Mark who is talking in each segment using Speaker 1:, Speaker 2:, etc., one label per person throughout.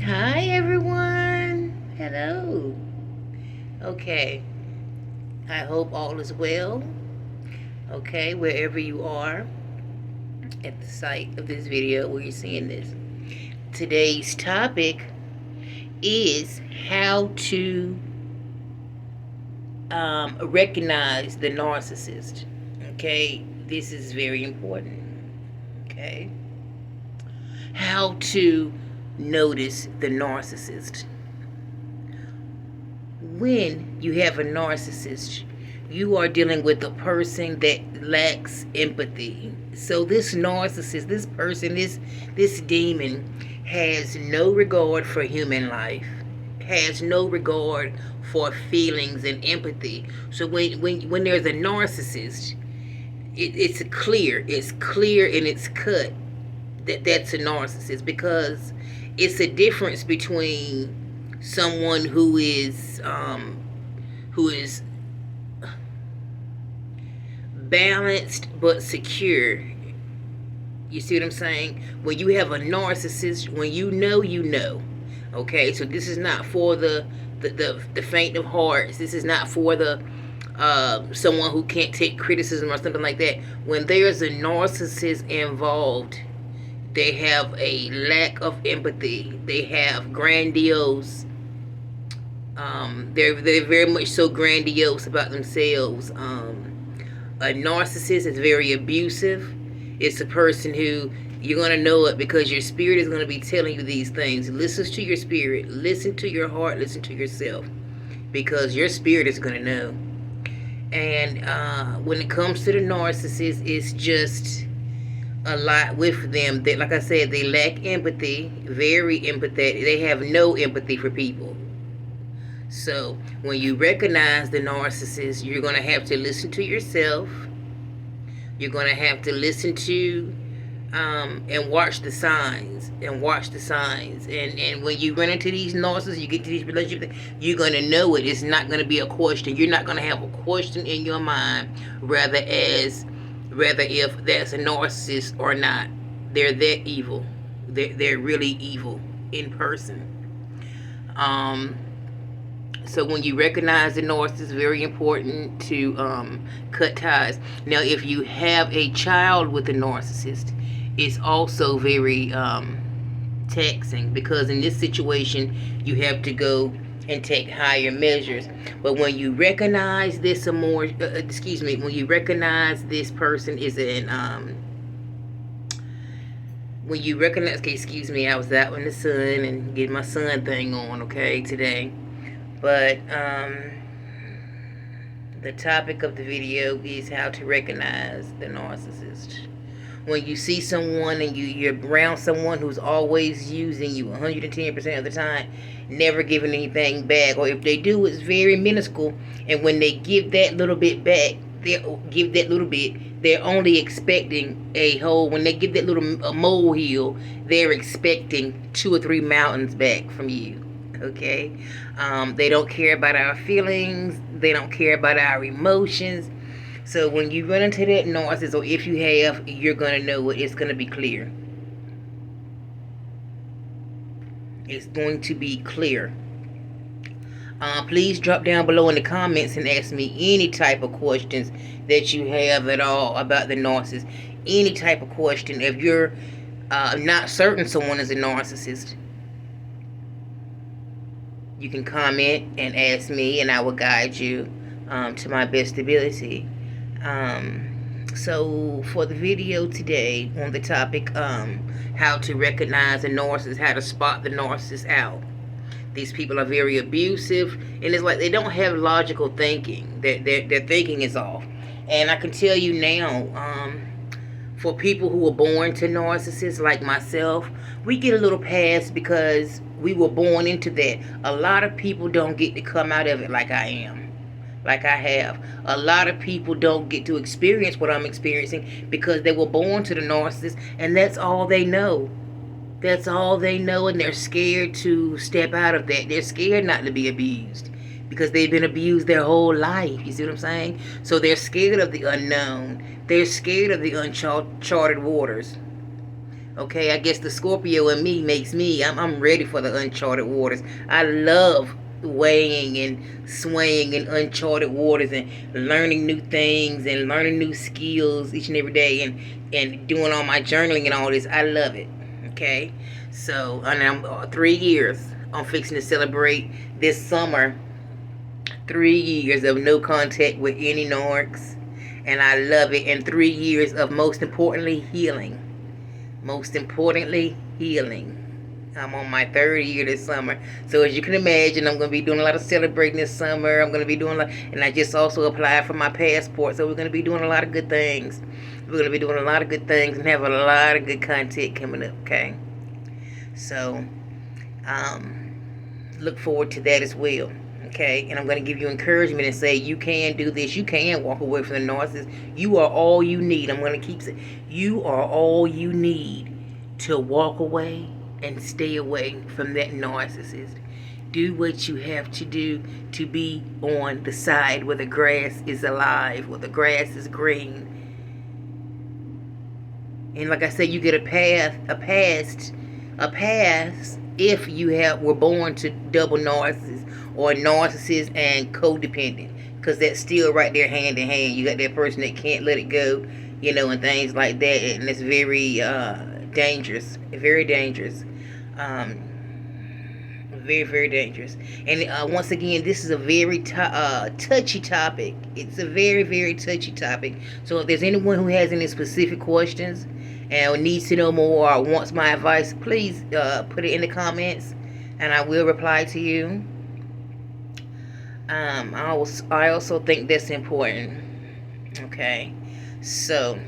Speaker 1: Hi everyone. Hello. Okay. I hope all is well. Okay, wherever you are at the site of this video where you're seeing this. Today's topic is how to recognize the narcissist. Okay, this is very important. Okay, how to notice the narcissist. When you have a narcissist, you are dealing with a person that lacks empathy. So this narcissist, this person, this demon has no regard for human life, has no regard for feelings and empathy. So when there's a narcissist, it's clear and it's cut that's a narcissist, because it's a difference between someone who is balanced but secure. You see what I'm saying? When you have a narcissist, when you know. Okay, so this is not for the faint of hearts. This is not for the someone who can't take criticism or something like that. When there's a narcissist involved, they have a lack of empathy. They have grandiose. They're very much so grandiose about themselves. A narcissist is very abusive. It's a person who you're going to know it because your spirit is going to be telling you these things. Listen to your spirit. Listen to your heart. Listen to yourself, because your spirit is going to know. And when it comes to the narcissist, it's just a lot with them. That, like I said, they lack empathy, very empathetic. They have no empathy for people. So when you recognize the narcissist, you're going to have to listen to yourself. You're going to have to listen to and watch the signs. And when you run into these narcissists, you get to these relationships, you're going to know it. It's not going to be a question. You're not going to have a question in your mind rather if that's a narcissist or not. They're that evil. They're really evil in person. So when you recognize the narcissist, it's very important to cut ties. Now, if you have a child with a narcissist, it's also very taxing, because in this situation, you have to go and take higher measures. But when you recognize this when you recognize this person is when you recognize, I was out in the sun and getting my sun thing on, okay, today. But the topic of the video is how to recognize the narcissist. When you see someone and you're around someone who's always using you 110% of the time, never giving anything back, or if they do, it's very minuscule. And when they give that little bit back, they're only expecting a whole. When they give that little molehill, they're expecting 2 or 3 mountains back from you. Okay, they don't care about our feelings. They don't care about our emotions. So when you run into that narcissist, or if you have, you're going to know it. It's going to be clear. It's going to be clear. Please drop down below in the comments and ask me any type of questions that you have at all about the narcissist. Any type of question. If you're not certain someone is a narcissist, you can comment and ask me, and I will guide you to my best ability. So for the video today on the topic, how to recognize a narcissist, how to spot the narcissist out. These people are very abusive, and it's like they don't have logical thinking. Their thinking is off. And I can tell you now, for people who were born to narcissists like myself, we get a little pass because we were born into that. A lot of people don't get to come out of it like I am, like I have. A lot of people don't get to experience what I'm experiencing because they were born to the narcissist, and that's all they know. That's all they know, and they're scared to step out of that. They're scared not to be abused because they've been abused their whole life. You see what I'm saying? So they're scared of the unknown. They're scared of the uncharted waters. Okay, I guess the Scorpio in me makes me, I'm ready for the uncharted waters. I love weighing and swaying in uncharted waters and learning new things and learning new skills each and every day, and doing all my journaling and all this. I love it. Okay, so and I'm 3 years. I'm fixing to celebrate this summer 3 years of no contact with any narcs, and I love it. And 3 years of, most importantly, healing. Most importantly, healing. I'm on my third year this summer. So as you can imagine, I'm going to be doing a lot of celebrating this summer. I'm going to be doing a lot, and I just also applied for my passport. So we're going to be doing a lot of good things. We're going to be doing a lot of good things and have a lot of good content coming up, okay? So, look forward to that as well, okay? And I'm going to give you encouragement and say you can do this. You can walk away from the narcissist. You are all you need. I'm going to keep saying you are all you need to walk away and stay away from that narcissist. Do what you have to do to be on the side where the grass is alive, where the grass is green. And like I said, you get a pass if you were born to double narcissist or narcissist and codependent, because that's still right there hand in hand. You got that person that can't let it go, and things like that, and it's very dangerous, very dangerous, very, very dangerous. And once again, this is a very touchy topic. It's a very, very touchy topic. So if there's anyone who has any specific questions and needs to know more or wants my advice, please put it in the comments, and I will reply to you. I also think that's important. Okay, so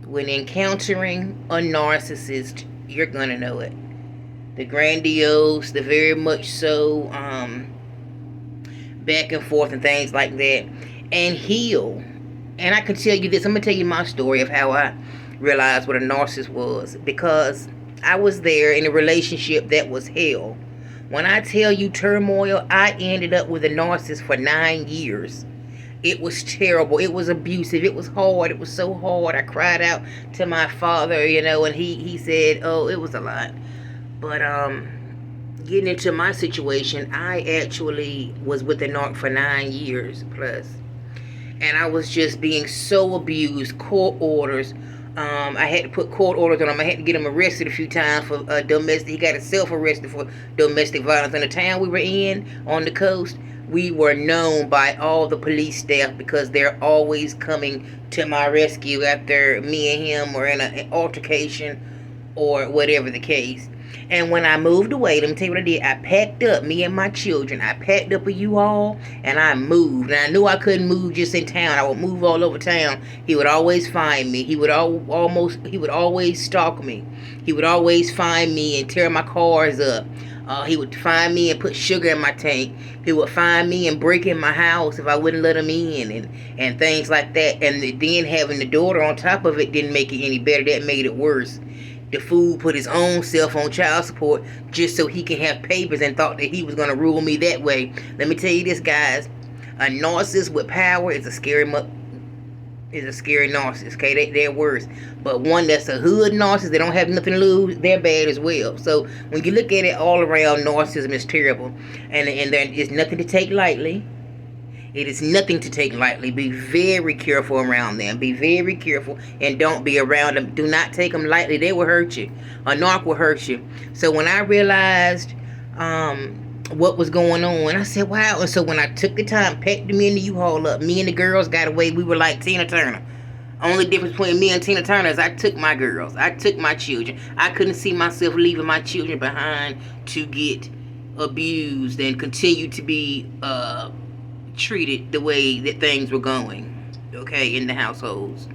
Speaker 1: when encountering a narcissist, you're gonna know it. The grandiose, the very much so back and forth and things like that, and heal. And I can tell you this. I'm going to tell you my story of how I realized what a narcissist was. Because I was there in a relationship that was hell. When I tell you turmoil, I ended up with a narcissist for 9 years. It was terrible. It was abusive. It was hard. It was so hard. I cried out to my father, and he said, oh, it was a lot. But getting into my situation, I actually was with the narc for 9 years plus. And I was just being so abused. Court orders. I had to put court orders on him. I had to get him arrested a few times for domestic. He got himself arrested for domestic violence. In the town we were in, on the coast, we were known by all the police staff because they're always coming to my rescue after me and him were in an altercation or whatever the case. And when I moved away, let me tell you what I did. I packed up, me and my children. I packed up a U-Haul and I moved. And I knew I couldn't move just in town. I would move all over town. He would always find me. He would always stalk me. He would always find me and tear my cars up. He would find me and put sugar in my tank. He would find me and break in my house if I wouldn't let him in, and things like that. And then having the daughter on top of it didn't make it any better. That made it worse. The fool put his own self on child support just so he can have papers and thought that he was going to rule me that way. Let me tell you this, guys. A narcissist with power is a scary narcissist, okay? They're worse. But one that's a hood narcissist, they don't have nothing to lose, they're bad as well. So when you look at it all around, narcissism is terrible. And there is nothing to take lightly. It is nothing to take lightly. Be very careful around them. Be very careful and don't be around them. Do not take them lightly. They will hurt you. A narc will hurt you. So when I realized what was going on, I said, wow. And so when I took the time, packed me in the U-Haul up, me and the girls got away. We were like Tina Turner. Only difference between me and Tina Turner is I took my girls. I took my children. I couldn't see myself leaving my children behind to get abused and continue to be treated the way that things were going, okay, in the households.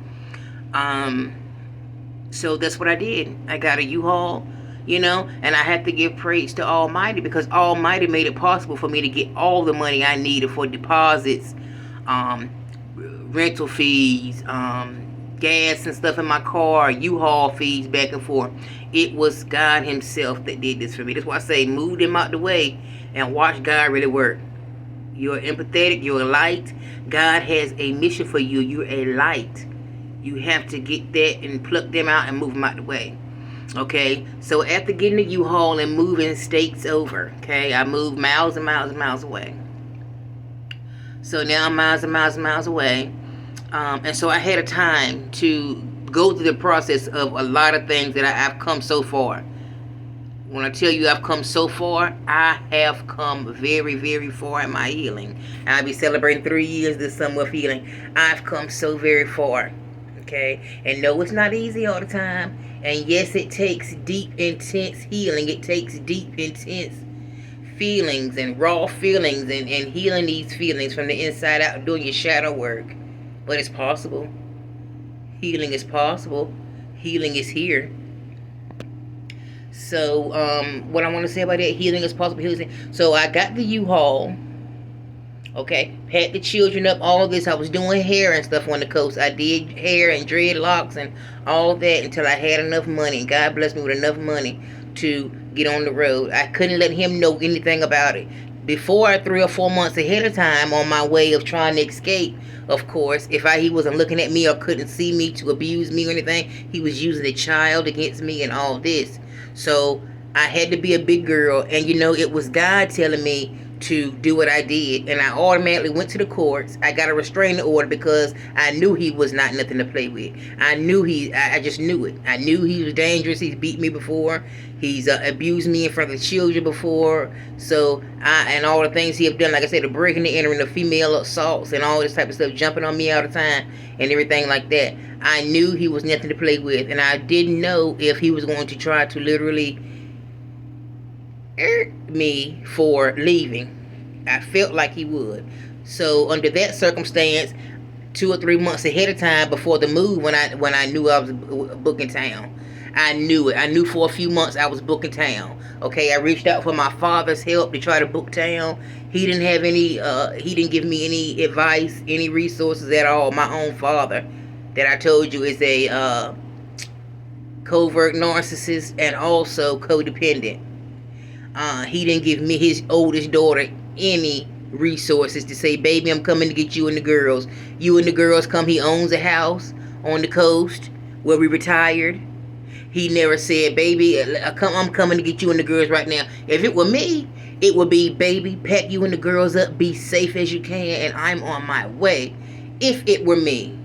Speaker 1: So that's what I did. I got a U-Haul, and I had to give praise to Almighty, because Almighty made it possible for me to get all the money I needed for deposits, rental fees, gas and stuff in my car, U-Haul fees back and forth. It was God himself that did this for me. That's why I say move them out the way and watch God really work. You're empathetic. You're a light. God has a mission for you. You're a light. You have to get that and pluck them out and move them out the way. Okay, so after getting the U-Haul and moving states over, okay, I moved miles and miles and miles away. So now I'm miles and miles and miles away. And so I had a time to go through the process of a lot of things that I've come so far. When I tell you I've come so far, I have come very, very far in my healing. I'll be celebrating 3 years this summer of healing. I've come so very far. Okay? And no, it's not easy all the time. And yes, it takes deep, intense healing. It takes deep, intense feelings and raw feelings and healing these feelings from the inside out, doing your shadow work. But it's possible. Healing is possible. Healing is here. So, what I want to say about that, healing is possible. Healing is, so I got the U-Haul. Okay, had the children up, all this. I was doing hair and stuff on the coast. I did hair and dreadlocks and all that until I had enough money. God blessed me with enough money to get on the road. I couldn't let him know anything about it. Before 3 or 4 months ahead of time, on my way of trying to escape, of course, if he wasn't looking at me or couldn't see me to abuse me or anything, he was using a child against me and all this. So I had to be a big girl, and you know, it was God telling me to do what I did, and I automatically went to the courts. I got a restraining order because I knew he was not nothing to play with. I just knew it. I knew he was dangerous. He's beat me before. He's abused me in front of the children before. So, and all the things he have done, like I said, the breaking and entering, the female assaults and all this type of stuff, jumping on me all the time and everything like that. I knew he was nothing to play with, and I didn't know if he was going to try to literally hurt me for leaving. I felt like he would. So under that circumstance, 2 or 3 months ahead of time before the move, when I knew I was booking town, I knew it. I knew for a few months I was booking town. Okay, I reached out for my father's help to try to book town. He didn't have any. He didn't give me any advice, any resources at all. My own father, that I told you, is a covert narcissist and also codependent. He didn't give me, his oldest daughter, any resources to say, baby, I'm coming to get you and the girls. You and the girls come. He owns a house on the coast where we retired. He never said, baby, I'm coming to get you and the girls right now. If it were me, it would be, baby, pack you and the girls up, be safe as you can, and I'm on my way. If it were me,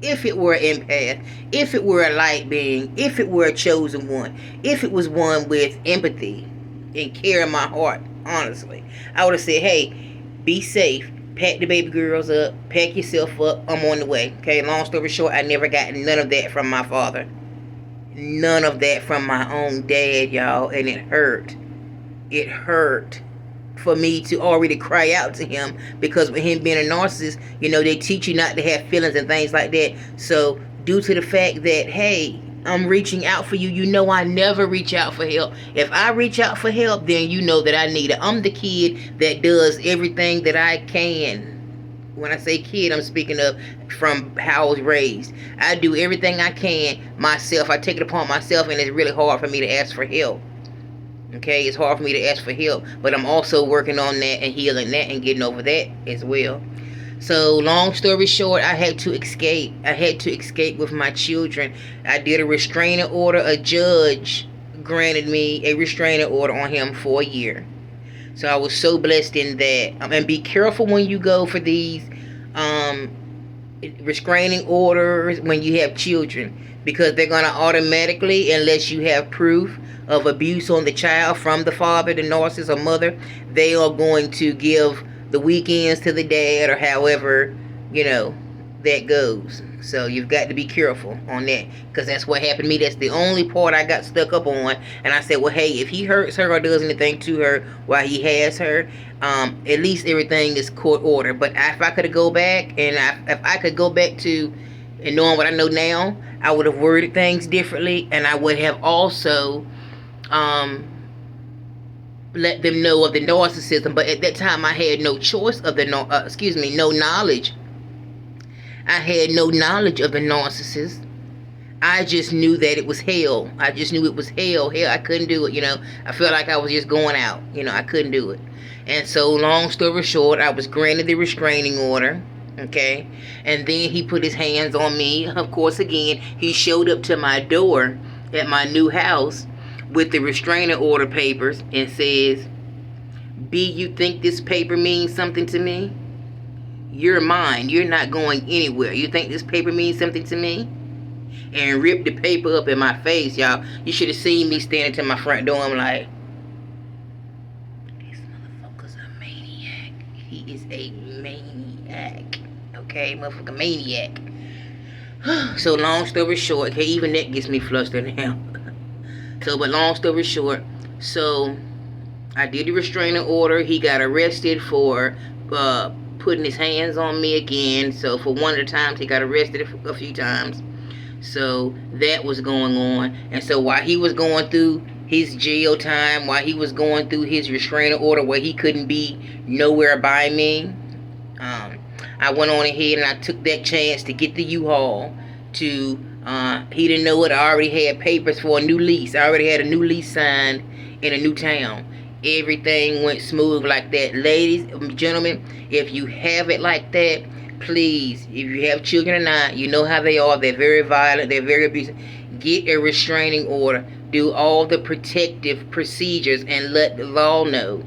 Speaker 1: if it were an empath, if it were a light being, if it were a chosen one, if it was one with empathy and care in my heart, honestly, I would have said, hey, be safe, pack the baby girls up, pack yourself up, I'm on the way. Okay, long story short, I never got none of that from my father. None of that from my own dad, y'all, and it hurt. It hurt for me to already cry out to him, because with him being a narcissist, you know, they teach you not to have feelings and things like that. So due to the fact that, hey, I'm reaching out for you, you know, I never reach out for help. If I reach out for help, then you know that I need it. I'm the kid that does everything that I can. When I say kid, I'm speaking of from how I was raised. I do everything I can myself. I take it upon myself, and it's really hard for me to ask for help. Okay, it's hard for me to ask for help, but I'm also working on that and healing that and getting over that as well. So long story short, I had to escape. I had to escape with my children. I did a restraining order. A judge granted me a restraining order on him for a year. So I was so blessed in that. And be careful when you go for these restraining orders when you have children, because they're going to automatically, unless you have proof of abuse on the child from the father, the narcissist, or mother, they are going to give the weekends to the dad, or however, you know, that goes. So you've got to be careful on that, because that's what happened to me. That's the only part I got stuck up on. And I said, well, hey, if he hurts her or does anything to her while he has her, at least everything is court order. But if I could go back, and if I could go back to, and knowing what I know now, I would have worded things differently, and I would have also let them know of the narcissism. But at that time, I had no choice of the no knowledge. I had no knowledge of the narcissist. I just knew that it was hell. I just knew it was hell. Hell, I couldn't do it, you know. I felt like I was just going out. You know, I couldn't do it. And so, long story short, I was granted the restraining order. Okay, and then he put his hands on me. Of course, again, he showed up to my door at my new house with the restraining order papers and says, B, you think this paper means something to me? You're mine. You're not going anywhere. You think this paper means something to me? And ripped the paper up in my face, y'all. You should have seen me standing to my front door. I'm like, this motherfucker's a maniac. He is a maniac. Okay, motherfucker maniac. So long story short, okay, even that gets me flustered now. But long story short, so I did the restraining order. He got arrested for putting his hands on me again. So for one of the times, he got arrested a few times. So that was going on. And so while he was going through his jail time, while he was going through his restraining order where he couldn't be nowhere by me, I went on ahead and I took that chance to get the U-Haul to, he didn't know it, I already had papers for a new lease. I already had a new lease signed in a new town. Everything went smooth like that. Ladies, gentlemen, if you have it like that, please, if you have children or not, you know how they are. They're very violent. They're very abusive. Get a restraining order. Do all the protective procedures and let the law know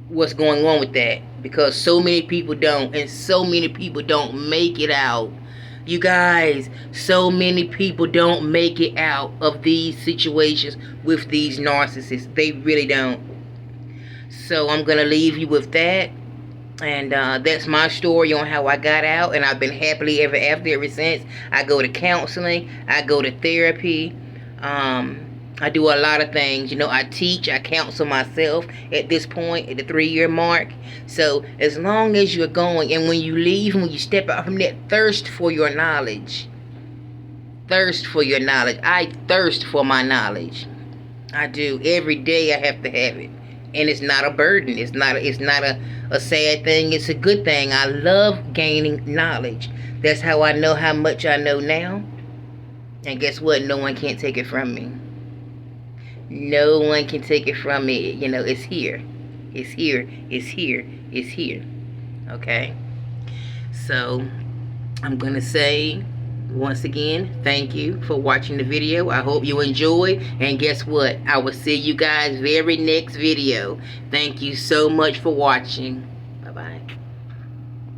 Speaker 1: what's going on with that, because so many people don't, and so many people don't make it out. You guys, so many people don't make it out of these situations with these narcissists. They really don't. So I'm gonna leave you with that, and that's my story on how I got out, and I've been happily ever after ever since. I go to counseling, I go to therapy, I do a lot of things. You know, I teach, I counsel myself at this point, at the 3-year mark. So as long as you're going, and when you leave, when you step out from that, thirst for your knowledge. Thirst for your knowledge. I thirst for my knowledge. I do. Every day I have to have it. And it's not a burden. It's not a sad thing. It's a good thing. I love gaining knowledge. That's how I know how much I know now. And guess what? No one can't take it from me. No one can take it from me. You know, it's here. It's here. It's here. It's here. Okay? So, I'm going to say, once again, thank you for watching the video. I hope you enjoyed. And guess what? I will see you guys very next video. Thank you so much for watching. Bye-bye.